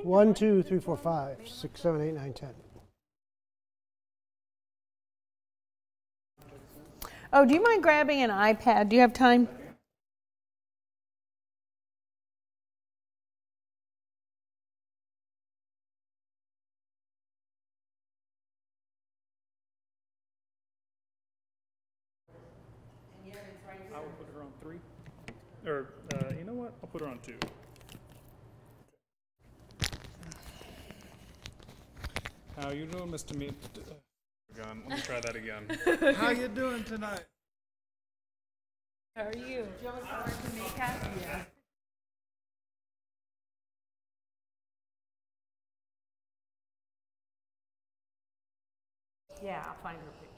1, 2, 3, 4, 5, 6, 7, 8, 9, 10. Oh, do you mind grabbing an iPad? Do you have time? I will put her on 3. Or, you know what? I'll put her on 2. How you doing, Mr. Meat? Let me try that again. How you doing tonight? How are you? Do you have a story to me, Kat? Yeah. Yeah, I'll find her picture.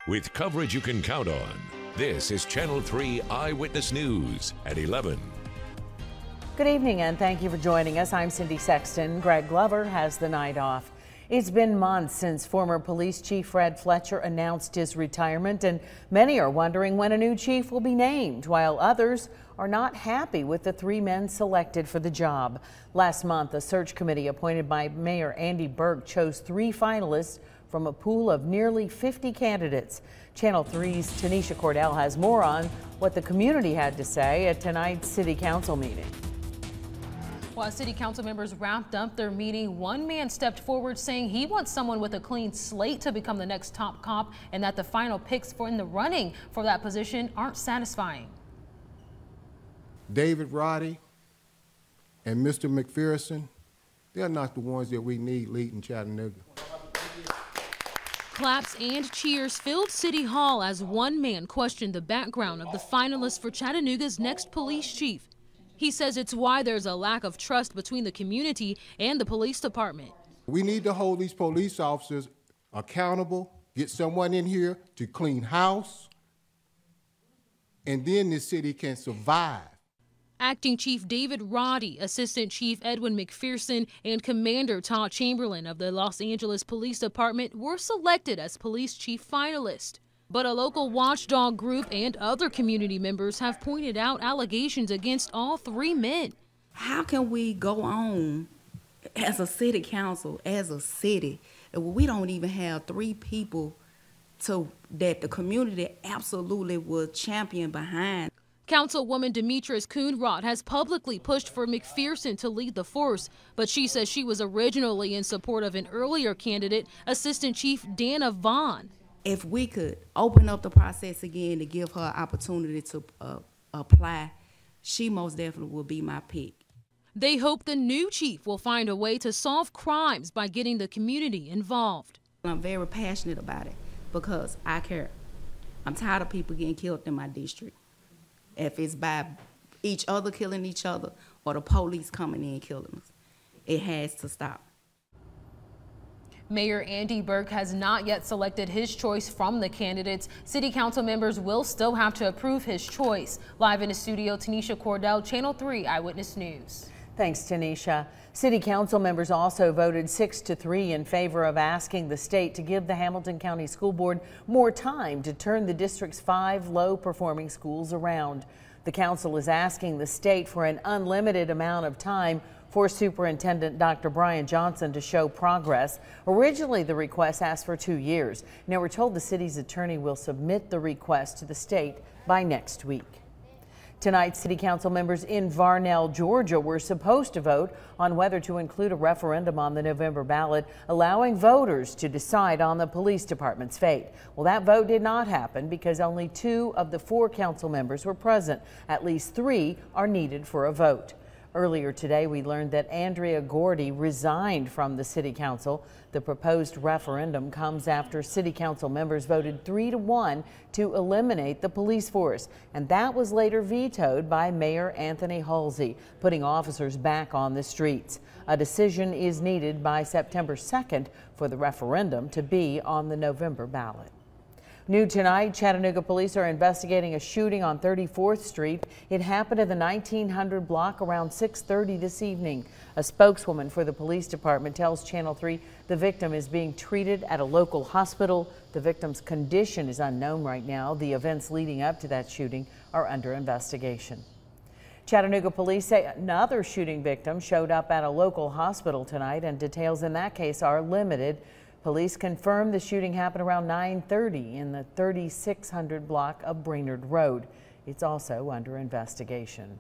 With coverage you can count on, this is Channel 3 Eyewitness News at 11. Good evening and thank you for joining us. I'm Cindy Sexton. Greg Glover has the night off. It's been months since former police chief Fred Fletcher announced his retirement, and many are wondering when a new chief will be named, while others are not happy with the 3 men selected for the job. Last month, a search committee appointed by Mayor Andy Burke chose 3 finalists from a pool of nearly 50 candidates. Channel 3's Tanisha Cordell has more on what the community had to say at tonight's City Council meeting. While City Council members wrapped up their meeting, one man stepped forward saying he wants someone with a clean slate to become the next top cop, and that the final picks in the running for that position aren't satisfying. David Roddy and Mr. McPherson, they're not the ones that we need leading Chattanooga. Claps and cheers filled City Hall as one man questioned the background of the finalists for Chattanooga's next police chief. He says it's why there's a lack of trust between the community and the police department. We need to hold these police officers accountable, get someone in here to clean house, and then this city can survive. Acting Chief David Roddy, Assistant Chief Edwin McPherson, and Commander Todd Chamberlain of the Los Angeles Police Department were selected as police chief finalists. But a local watchdog group and other community members have pointed out allegations against all three men. How can we go on as a city council, as a city, and we don't even have three people that the community absolutely would champion behind? Councilwoman Demetrius Coonrod has publicly pushed for McPherson to lead the force, but she says she was originally in support of an earlier candidate, Assistant Chief Dana Vaughn. If we could open up the process again to give her an opportunity to apply, she most definitely will be my pick. They hope the new chief will find a way to solve crimes by getting the community involved. I'm very passionate about it because I care. I'm tired of people getting killed in my district. If it's by each other killing each other or the police coming in and killing us, it has to stop. Mayor Andy Burke has not yet selected his choice from the candidates. City council members will still have to approve his choice. Live in the studio, Tanisha Cordell, Channel 3 Eyewitness News. Thanks, Tanisha. City council members also voted 6-3 in favor of asking the state to give the Hamilton County School Board more time to turn the district's 5 low-performing schools around. The council is asking the state for an unlimited amount of time for Superintendent Dr. Brian Johnson to show progress. Originally, the request asked for 2 years. Now we're told the city's attorney will submit the request to the state by next week. Tonight, city council members in Varnell, Georgia were supposed to vote on whether to include a referendum on the November ballot, allowing voters to decide on the police department's fate. Well, that vote did not happen because only 2 of the 4 council members were present. At least 3 are needed for a vote. Earlier today, we learned that Andrea Gordy resigned from the city council. The proposed referendum comes after city council members voted 3-1 to eliminate the police force, and that was later vetoed by Mayor Anthony Halsey, putting officers back on the streets. A decision is needed by September 2nd for the referendum to be on the November ballot. New tonight, Chattanooga police are investigating a shooting on 34th Street. It happened in the 1900 block around 6:30 this evening. A spokeswoman for the police department tells Channel 3 the victim is being treated at a local hospital. The victim's condition is unknown right now. The events leading up to that shooting are under investigation. Chattanooga police say another shooting victim showed up at a local hospital tonight, and details in that case are limited. Police confirmed the shooting happened around 9:30 in the 3600 block of Brainerd Road. It's also under investigation.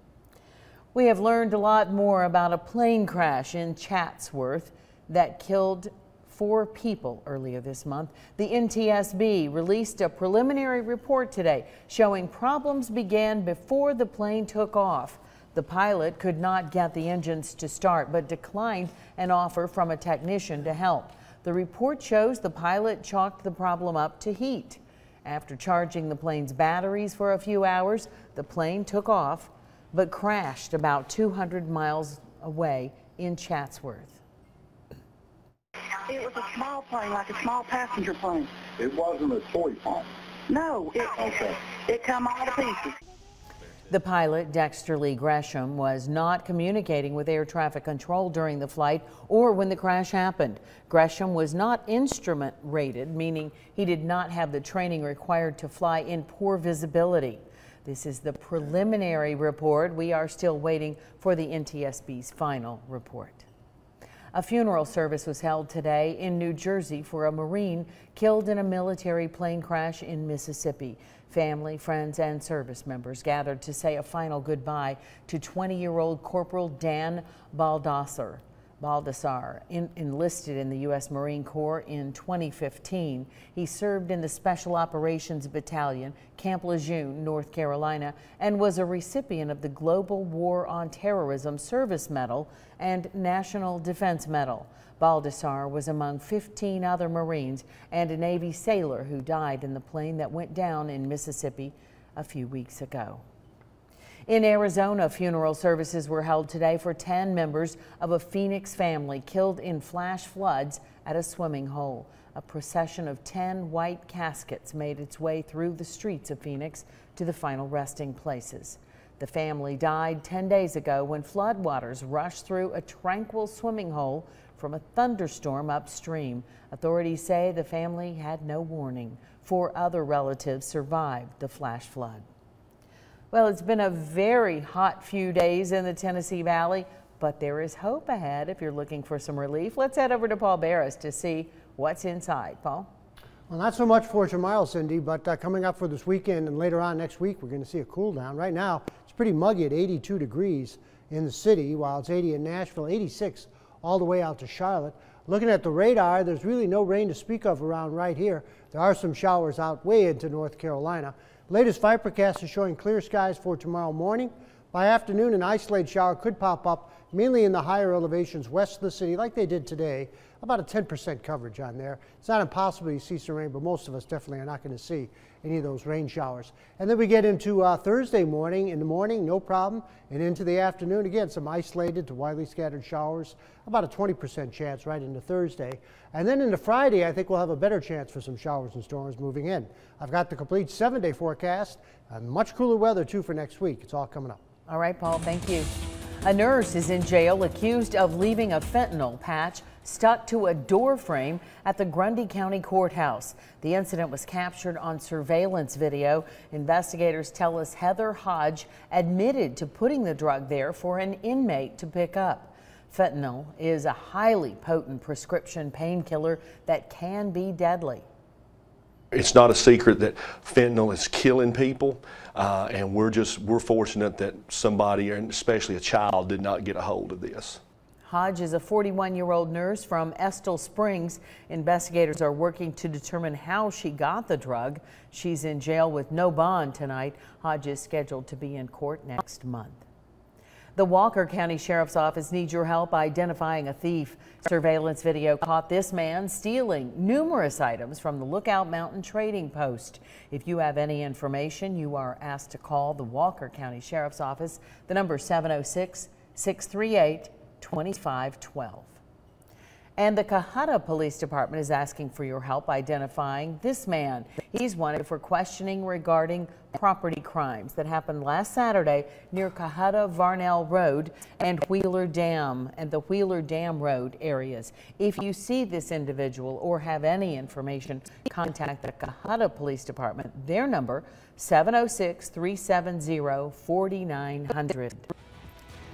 We have learned a lot more about a plane crash in Chatsworth that killed 4 people earlier this month. The NTSB released a preliminary report today showing problems began before the plane took off. The pilot could not get the engines to start but declined an offer from a technician to help. The report shows the pilot chalked the problem up to heat. After charging the plane's batteries for a few hours, the plane took off but crashed about 200 miles away in Chatsworth. It was a small plane, like a small passenger plane. It wasn't a toy plane? No, it come all to pieces. The pilot, Dexter Lee Gresham, was not communicating with air traffic control during the flight or when the crash happened. Gresham was not instrument rated, meaning he did not have the training required to fly in poor visibility. This is the preliminary report. We are still waiting for the NTSB's final report. A funeral service was held today in New Jersey for a Marine killed in a military plane crash in Mississippi. Family, friends, and service members gathered to say a final goodbye to 20-year-old Corporal Dan Baldassar, enlisted in the U.S. Marine Corps in 2015. He served in the Special Operations Battalion, Camp Lejeune, North Carolina, and was a recipient of the Global War on Terrorism Service Medal and National Defense Medal. Baldassar was among 15 other Marines and a Navy sailor who died in the plane that went down in Mississippi a few weeks ago. In Arizona, funeral services were held today for 10 members of a Phoenix family killed in flash floods at a swimming hole. A procession of 10 white caskets made its way through the streets of Phoenix to the final resting places. The family died 10 days ago when floodwaters rushed through a tranquil swimming hole from a thunderstorm upstream. Authorities say the family had no warning. 4 other relatives survived the flash flood. Well, it's been a very hot few days in the Tennessee Valley, but there is hope ahead if you're looking for some relief. Let's head over to Paul Barris to see what's inside. Paul? Well, not so much for tomorrow, Cindy, but coming up for this weekend and later on next week, we're going to see a cool down. Right now, it's pretty muggy at 82 degrees in the city, while it's 80 in Nashville, 86 all the way out to Charlotte. Looking at the radar, there's really no rain to speak of around right here. There are some showers out way into North Carolina. Latest forecast is showing clear skies for tomorrow morning. By afternoon, an isolated shower could pop up, mainly in the higher elevations west of the city, like they did today. About a 10% coverage on there. It's not impossible you see some rain, but most of us definitely are not going to see any of those rain showers. And then we get into Thursday morning. In the morning, no problem. And into the afternoon, again, some isolated to widely scattered showers. About a 20% chance right into Thursday. And then into Friday, I think we'll have a better chance for some showers and storms moving in. I've got the complete 7-day forecast and much cooler weather, too, for next week. It's all coming up. All right, Paul, thank you. A nurse is in jail accused of leaving a fentanyl patch stuck to a door frame at the Grundy County Courthouse. The incident was captured on surveillance video. Investigators tell us Heather Hodge admitted to putting the drug there for an inmate to pick up. Fentanyl is a highly potent prescription painkiller that can be deadly. It's not a secret that fentanyl is killing people, and we're fortunate that somebody, and especially a child, did not get a hold of this. Hodge is a 41-year-old nurse from Estill Springs. Investigators are working to determine how she got the drug. She's in jail with no bond tonight. Hodge is scheduled to be in court next month. The Walker County Sheriff's Office needs your help identifying a thief. Surveillance video caught this man stealing numerous items from the Lookout Mountain Trading Post. If you have any information, you are asked to call the Walker County Sheriff's Office. The number is 706-638-2512. And the Cohutta Police Department is asking for your help identifying this man. He's wanted for questioning regarding property crimes that happened last Saturday near Cohutta Varnell Road and Wheeler Dam and the Wheeler Dam Road areas. If you see this individual or have any information, contact the Cohutta Police Department. Their number 706-370-4900.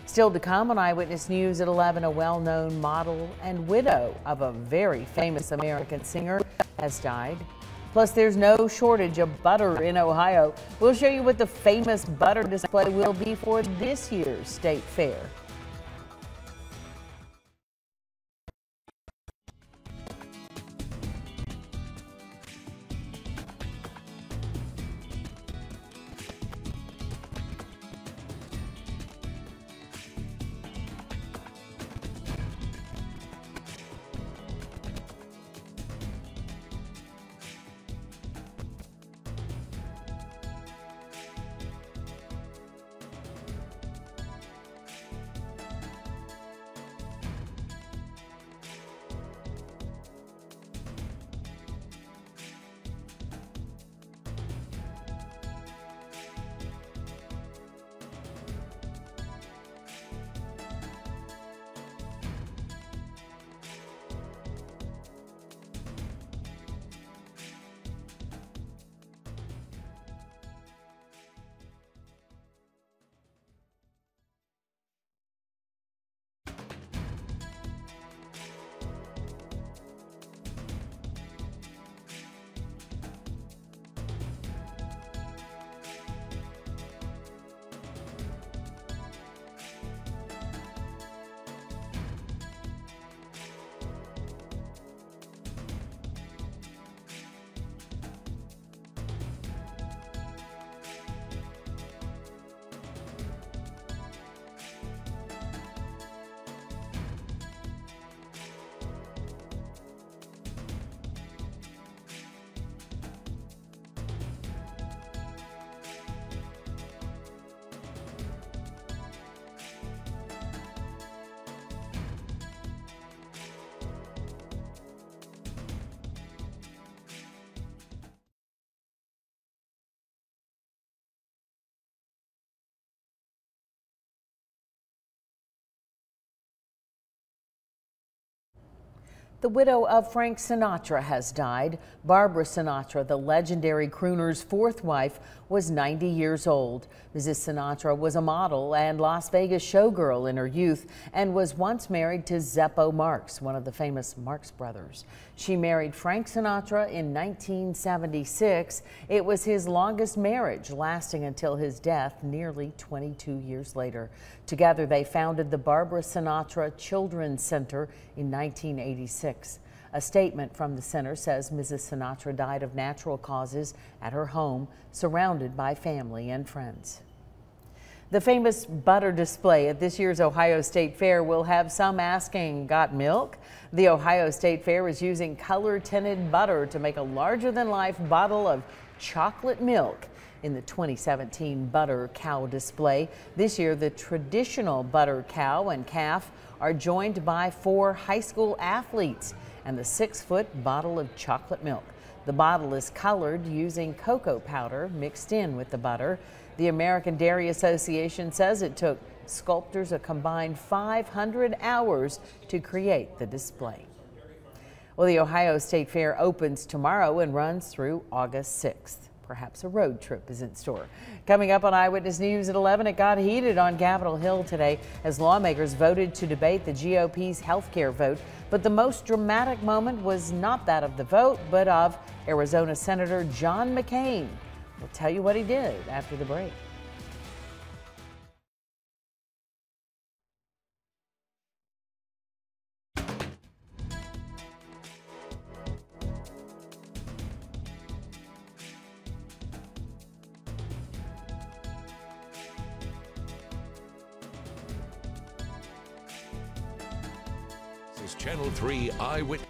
Still to come on Eyewitness News at 11, a well-known model and widow of a very famous American singer has died. Plus, there's no shortage of butter in Ohio. We'll show you what the famous butter display will be for this year's state fair. The widow of Frank Sinatra has died. Barbara Sinatra, the legendary crooner's fourth wife, was 90 years old. Mrs. Sinatra was a model and Las Vegas showgirl in her youth and was once married to Zeppo Marx, one of the famous Marx brothers. She married Frank Sinatra in 1976. It was his longest marriage, lasting until his death nearly 22 years later. Together, they founded the Barbara Sinatra Children's Center in 1986. A statement from the center says Mrs. Sinatra died of natural causes at her home, surrounded by family and friends. The famous butter display at this year's Ohio State Fair will have some asking, "Got milk?" The Ohio State Fair is using color-tinted butter to make a larger-than-life bottle of chocolate milk in the 2017 butter cow display. This year, the traditional butter cow and calf are joined by 4 high school athletes and the 6-foot bottle of chocolate milk. The bottle is colored using cocoa powder mixed in with the butter. The American Dairy Association says it took sculptors a combined 500 hours to create the display. Well, the Ohio State Fair opens tomorrow and runs through August 6th. Perhaps a road trip is in store. Coming up on Eyewitness News at 11, it got heated on Capitol Hill today as lawmakers voted to debate the GOP's health care vote. But the most dramatic moment was not that of the vote, but of Arizona Senator John McCain. We'll tell you what he did after the break. This is Channel 3 Eyewitness.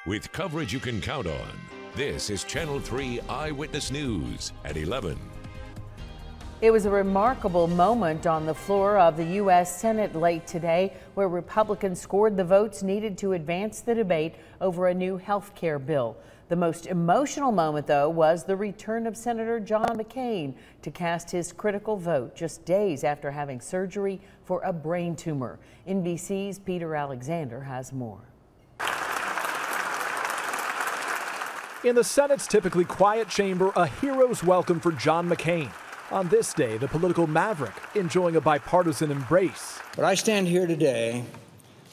With coverage you can count on, this is Channel 3 Eyewitness News at 11. It was a remarkable moment on the floor of the U.S. Senate late today, where Republicans scored the votes needed to advance the debate over a new health care bill. The most emotional moment, though, was the return of Senator John McCain to cast his critical vote just days after having surgery for a brain tumor. NBC's Peter Alexander has more. In the Senate's typically quiet chamber, a hero's welcome for John McCain. On this day, the political maverick enjoying a bipartisan embrace. But I stand here today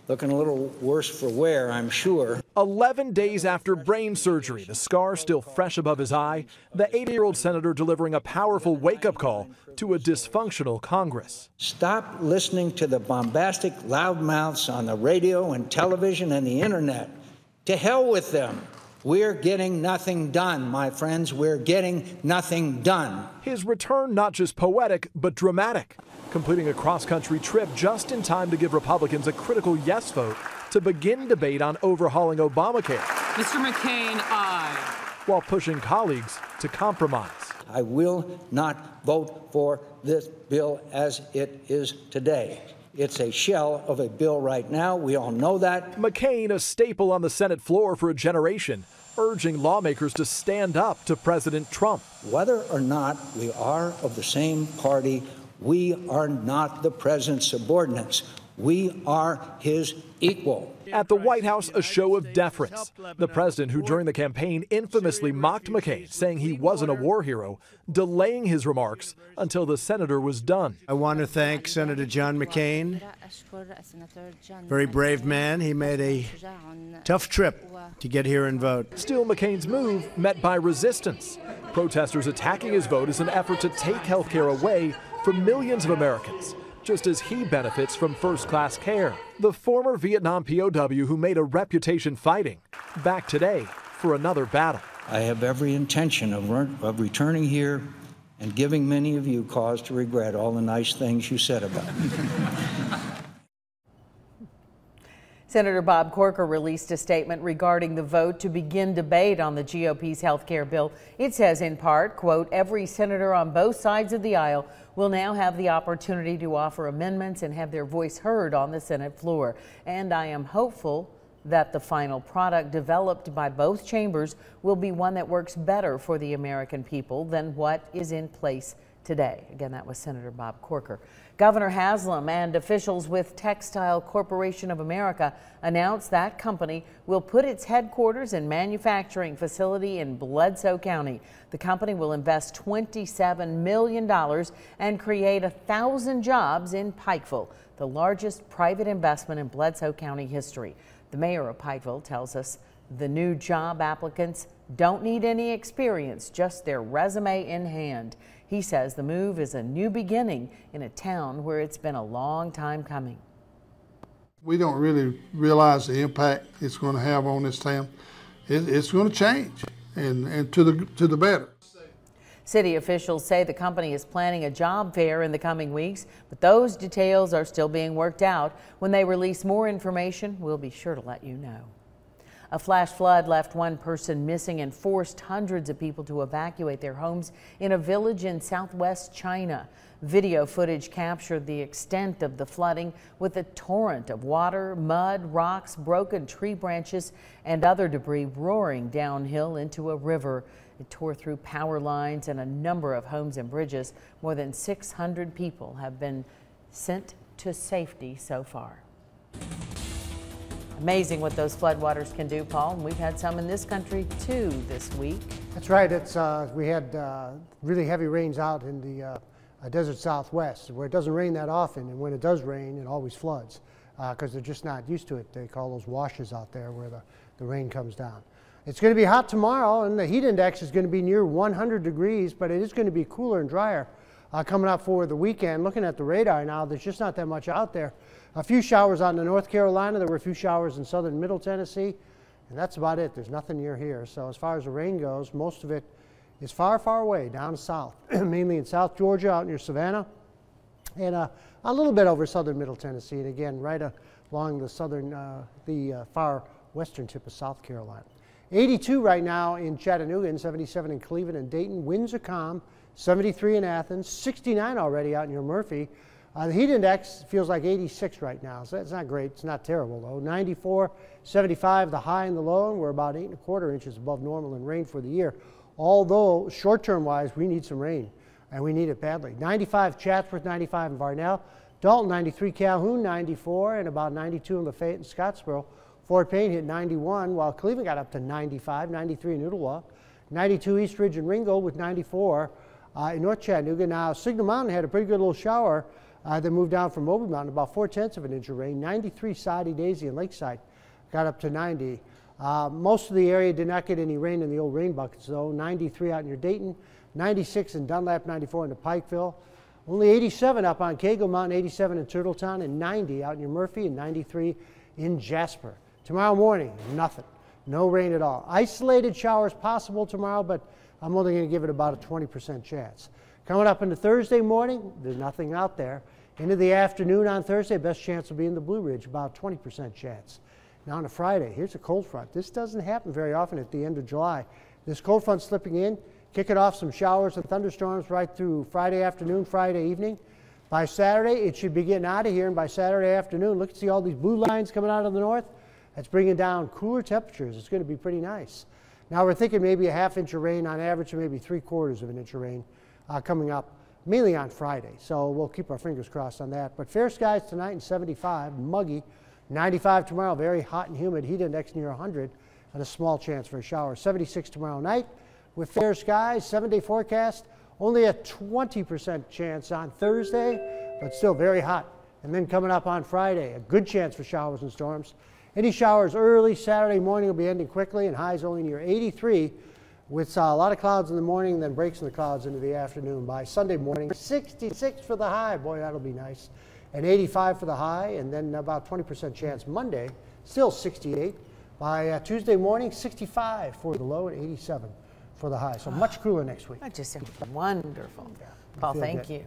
looking a little worse for wear, I'm sure. 11 days after brain surgery, the scar still fresh above his eye, the 80-year-old senator delivering a powerful wake-up call to a dysfunctional Congress. Stop listening to the bombastic loudmouths on the radio and television and the internet. To hell with them. We're getting nothing done, my friends. We're getting nothing done. His return not just poetic, but dramatic, completing a cross-country trip just in time to give Republicans a critical yes vote to begin debate on overhauling Obamacare. Mr. McCain, aye. while pushing colleagues to compromise. I will not vote for this bill as it is today. It's a shell of a bill right now. We all know that. McCain, a staple on the Senate floor for a generation, urging lawmakers to stand up to President Trump. Whether or not we are of the same party, we are not the president's subordinates. We are his equal. At the White House, a show of deference. The president, who during the campaign infamously mocked McCain, saying he wasn't a war hero, delaying his remarks until the senator was done. I want to thank Senator John McCain. Very brave man. He made a tough trip to get here and vote. Still, McCain's move met by resistance. Protesters attacking his vote as an effort to take health care away from millions of Americans, just as he benefits from first-class care. The former Vietnam POW who made a reputation fighting, back today for another battle. I have every intention of returning here and giving many of you cause to regret all the nice things you said about me. Senator Bob Corker released a statement regarding the vote to begin debate on the GOP's health care bill. It says in part, quote, every senator on both sides of the aisle will now have the opportunity to offer amendments and have their voice heard on the Senate floor. And I am hopeful that the final product developed by both chambers will be one that works better for the American people than what is in place today. Again, that was Senator Bob Corker. Governor Haslam and officials with Textile Corporation of America announced that company will put its headquarters and manufacturing facility in Bledsoe County. The company will invest $27 million and create 1,000 jobs in Pikeville, the largest private investment in Bledsoe County history. The mayor of Pikeville tells us the new job applicants don't need any experience, just their resume in hand. He says the move is a new beginning in a town where it's been a long time coming. We don't really realize the impact it's going to have on this town. It's going to change, and to the better. City officials say the company is planning a job fair in the coming weeks, but those details are still being worked out. When they release more information, we'll be sure to let you know. A flash flood left one person missing and forced hundreds of people to evacuate their homes in a village in southwest China. Video footage captured the extent of the flooding with a torrent of water, mud, rocks, broken tree branches, and other debris roaring downhill into a river. It tore through power lines and a number of homes and bridges. More than 600 people have been sent to safety so far. Amazing what those floodwaters can do, Paul. And we've had some in this country too this week. That's right. It's we had really heavy rains out in the desert Southwest, where it doesn't rain that often, and when it does rain, it always floods because they're just not used to it. They call those washes out there where the rain comes down. It's going to be hot tomorrow, and the heat index is going to be near 100 degrees, but it is going to be cooler and drier coming up for the weekend. Looking at the radar now, there's just not that much out there. A few showers out in North Carolina. There were a few showers in southern Middle Tennessee, and that's about it. There's nothing near here. So as far as the rain goes, most of it is far, far away down south, mainly in South Georgia, out near Savannah, and a little bit over southern Middle Tennessee, and again, right along the southern, the far western tip of South Carolina. 82 right now in Chattanooga, and 77 in Cleveland and Dayton. Winds are calm. 73 in Athens, 69 already out near Murphy. The heat index feels like 86 right now, so that's not great. It's not terrible, though. 94, 75, the high and the low, and we're about 8 1/4 inches above normal in rain for the year. Although, short-term wise, we need some rain, and we need it badly. 95 Chatsworth, 95 in Varnell. Dalton, 93 Calhoun, 94, and about 92 in Lafayette and Scottsboro. Fort Payne hit 91, while Cleveland got up to 95, 93 in Ooltewah. 92 East Ridge and Ringgold with 94 in North Chattanooga. Now, Signal Mountain had a pretty good little shower that moved down from Moby Mountain, about 4/10 of an inch of rain. 93 Soddy, Daisy, and Lakeside got up to 90. Most of the area did not get any rain in the old rain buckets, though. 93 out near Dayton, 96 in Dunlap, 94 into Pikeville. Only 87 up on Cagle Mountain, 87 in Turtletown, and 90 out near Murphy, and 93 in Jasper. Tomorrow morning, nothing. No rain at all. Isolated showers possible tomorrow, but I'm only going to give it about a 20% chance. Coming up into Thursday morning, there's nothing out there. Into the afternoon on Thursday, best chance will be in the Blue Ridge, about 20% chance. Now on a Friday, here's a cold front. This doesn't happen very often at the end of July. This cold front slipping in, kicking off some showers and thunderstorms right through Friday afternoon, Friday evening. By Saturday, it should be getting out of here, and by Saturday afternoon, look, see all these blue lines coming out of the north? That's bringing down cooler temperatures. It's going to be pretty nice. Now we're thinking maybe a ½ inch of rain on average, or maybe 3/4 of an inch of rain coming up, mainly on Friday. So we'll keep our fingers crossed on that. But fair skies tonight and 75, muggy. 95 tomorrow, very hot and humid, heat index near 100, and a small chance for a shower. 76 tomorrow night with fair skies, 7-day forecast, only a 20% chance on Thursday, but still very hot. And then coming up on Friday, a good chance for showers and storms. Any showers early Saturday morning will be ending quickly, and highs only near 83, with a lot of clouds in the morning, then breaks in the clouds into the afternoon. By Sunday morning, 66 for the high. Boy, that'll be nice. And 85 for the high, and then about 20% chance Monday, still 68. By Tuesday morning, 65 for the low and 87 for the high. So much cooler next week. That just sounds wonderful. Paul, thank you.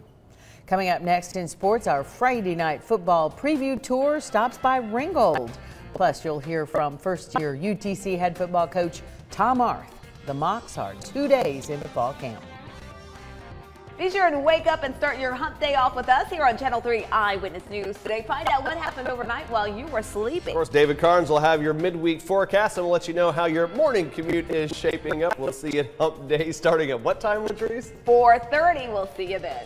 Coming up next in sports, our Friday night football preview tour stops by Ringgold. Plus, you'll hear from first-year UTC head football coach Tom Arth. The Mocs are 2 days into fall camp. Be sure and wake up and start your hump day off with us here on Channel 3 Eyewitness News today. Find out what happened overnight while you were sleeping. Of course, David Carnes will have your midweek forecast and we'll let you know how your morning commute is shaping up. We'll see you at hump day starting at what time, Latrice? 4:30. We'll see you then.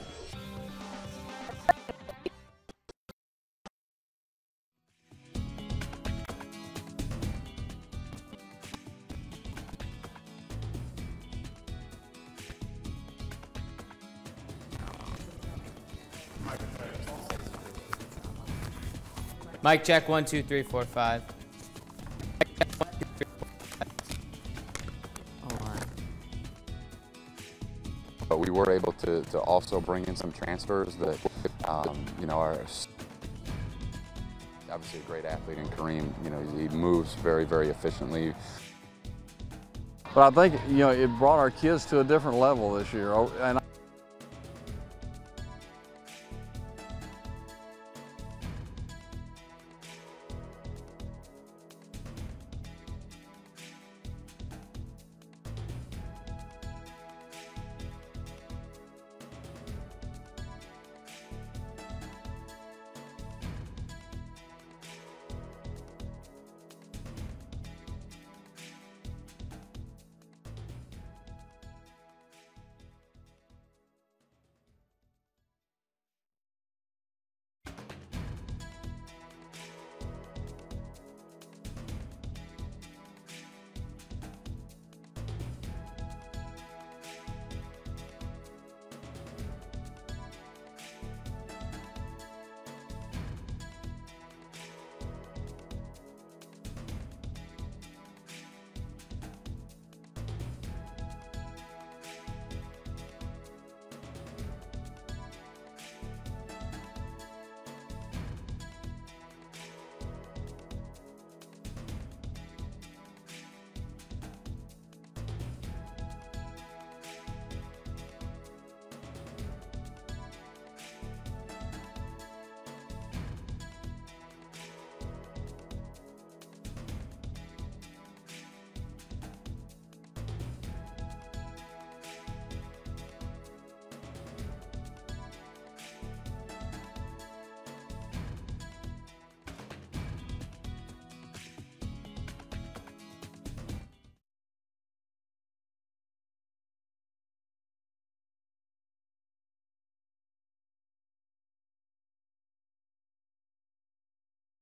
Mic check, 1, 2, 3, 4, 5. But we were able to also bring in some transfers that, you know, are obviously a great athlete in Kareem. You know, he moves very, very efficiently. But I think, you know, it brought our kids to a different level this year. And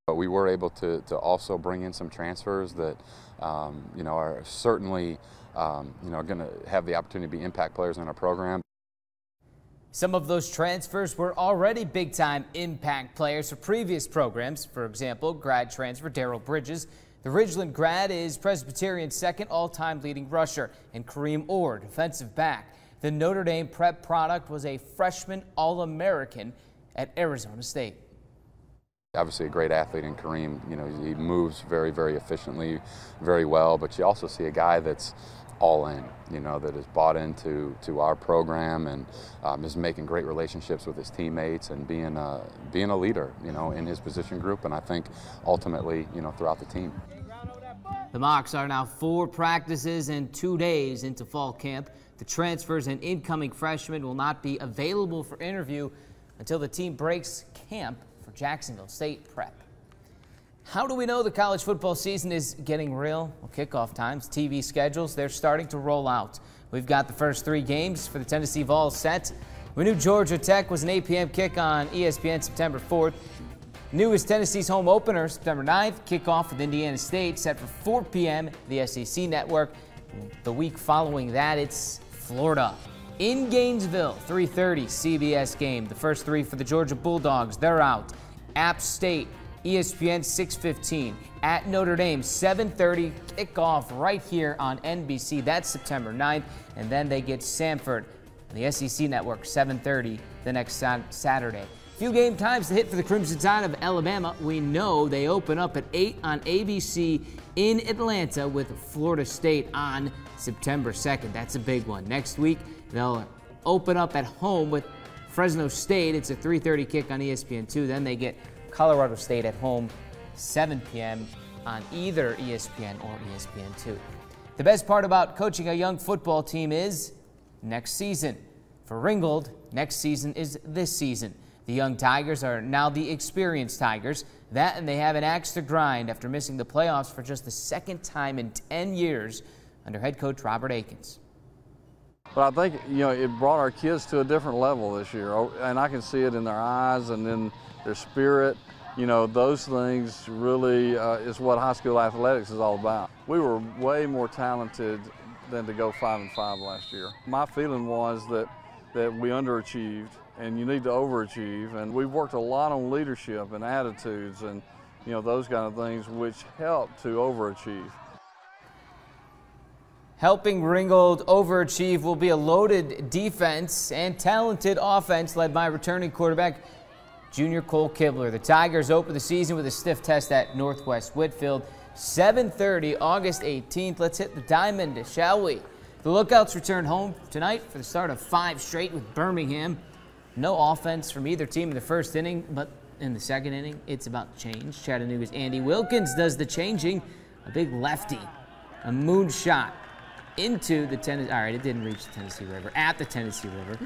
But we were able to also bring in some transfers that, you know, are certainly, you know, going to have the opportunity to be impact players in our program. Some of those transfers were already big-time impact players for previous programs. For example, grad transfer Darrell Bridges. The Ridgeland grad is Presbyterian's second all-time leading rusher, and Kareem Orr, defensive back. The Notre Dame prep product was a freshman All-American at Arizona State. Obviously a great athlete in Kareem. You know, he moves very, very efficiently, very well, but you also see a guy that's all in, you know, that is bought into our program and is making great relationships with his teammates and being a leader, you know, in his position group, and I think ultimately, you know, throughout the team. The Mocs are now 4 practices and 2 days into fall camp. The transfers and incoming freshmen will not be available for interview until the team breaks camp for Jacksonville State prep. How do we know the college football season is getting real? Well, kickoff times, TV schedules, they're starting to roll out. We've got the first 3 games for the Tennessee Vols set. We knew Georgia Tech was an 8 p.m. kick on ESPN September 4th. New is Tennessee's home opener September 9th. Kickoff with Indiana State set for 4 p.m. the SEC network. The week following that, it's Florida in Gainesville, 3:30 CBS game. The first 3 for the Georgia Bulldogs, they're out. App State, ESPN 6:15. At Notre Dame, 7:30 kickoff right here on NBC. That's September 9th. And then they get Samford on the SEC network, 7:30 the next Saturday. Few game times to hit for the Crimson Tide of Alabama. We know they open up at 8 on ABC in Atlanta with Florida State on September 2nd. That's a big one. Next week, they'll open up at home with Fresno State. It's a 3:30 kick on ESPN2. Then they get Colorado State at home, 7 p.m. on either ESPN or ESPN2. The best part about coaching a young football team is next season. For Ringgold, next season is this season. The young Tigers are now the experienced Tigers. That and they have an axe to grind after missing the playoffs for just the 2nd time in 10 years under head coach Robert Akins. But I think, it brought our kids to a different level this year, and I can see it in their eyes and in their spirit. Those things really is what high school athletics is all about. We were way more talented than to go 5-5 last year. My feeling was that we underachieved, and you need to overachieve. And we've worked a lot on leadership and attitudes and, those kind of things which help to overachieve. Helping Ringgold overachieve will be a loaded defense and talented offense led by returning quarterback junior Cole Kibler. The Tigers open the season with a stiff test at Northwest Whitfield. 7:30, August 18th. Let's hit the diamond, shall we? The Lookouts return home tonight for the start of 5 straight with Birmingham. No offense from either team in the first inning, but in the second inning, it's about to change. Chattanooga's Andy Wilkins does the changing. A big lefty, a moonshot into the Tennessee. All right, it didn't reach the Tennessee River. At the Tennessee River,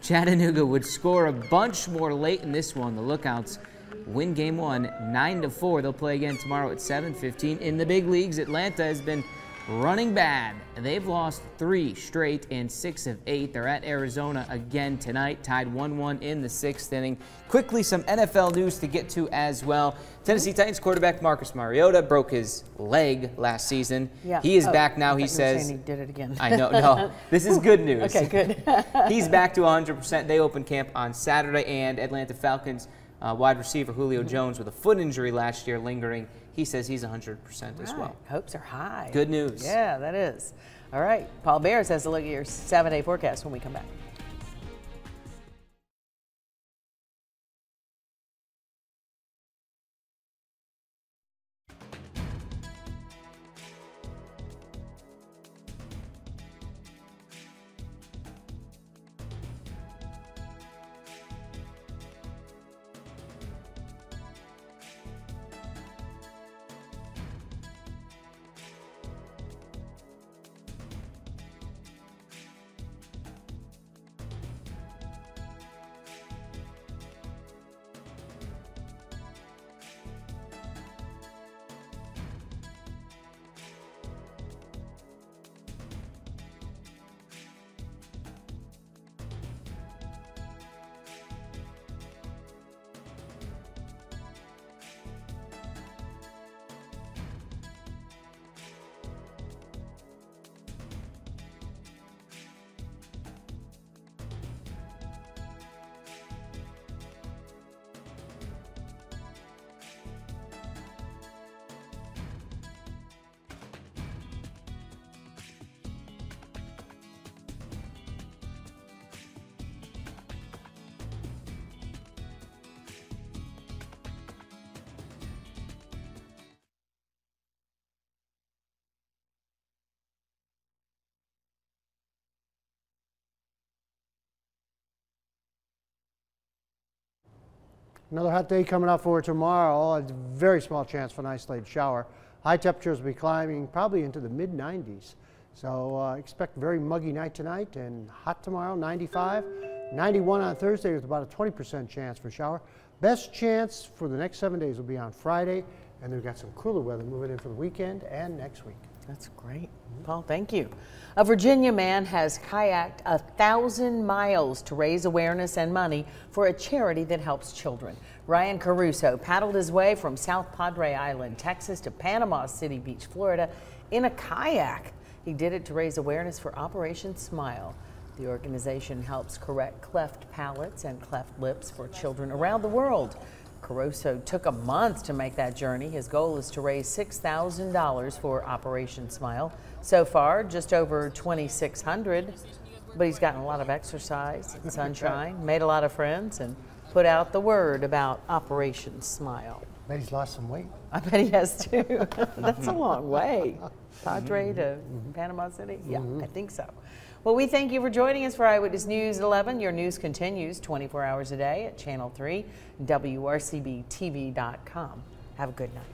Chattanooga would score a bunch more late in this one. The Lookouts win game 1, 9-4. They'll play again tomorrow at 7:15. In the big leagues, Atlanta has been running bad. They've lost 3 straight and 6 of 8. They're at Arizona again tonight, tied 1-1 in the 6th inning. Quickly, some NFL news to get to as well. Tennessee Titans quarterback Marcus Mariota broke his leg last season. Yeah. He is back now. He says he did it again. I know. No, this is good news. Okay, good. He's back to 100%. They open camp on Saturday, and Atlanta Falcons wide receiver Julio Jones with a foot injury last year lingering. He says he's 100% as well. Hopes are high. Good news. Yeah, that is. All right. Paul Bears has a look at your 7-day forecast when we come back. Another hot day coming up for tomorrow. A very small chance for an isolated shower High temperatures will be climbing probably into the mid-90s. So expect a very muggy night tonight and hot tomorrow, 95. 91 on Thursday with about a 20% chance for shower. Best chance for the next 7 days will be on Friday, and we've got some cooler weather moving in for the weekend and next week. That's great. Paul, thank you. A Virginia man has kayaked 1,000 miles to raise awareness and money for a charity that helps children. Ryan Caruso paddled his way from South Padre Island, Texas to Panama City Beach, Florida in a kayak. He did it to raise awareness for Operation Smile. The organization helps correct cleft palates and cleft lips for children around the world. Caruso took a month to make that journey. His goal is to raise $6,000 for Operation Smile. So far, just over $2,600, but he's gotten a lot of exercise and sunshine, made a lot of friends, and put out the word about Operation Smile. I bet he's lost some weight. I bet he has too. That's a long way. Padre to Panama City? Yeah, I think so. Well, we thank you for joining us for Eyewitness News at 11. Your news continues 24 hours a day at Channel 3, WRCBTV.com. Have a good night.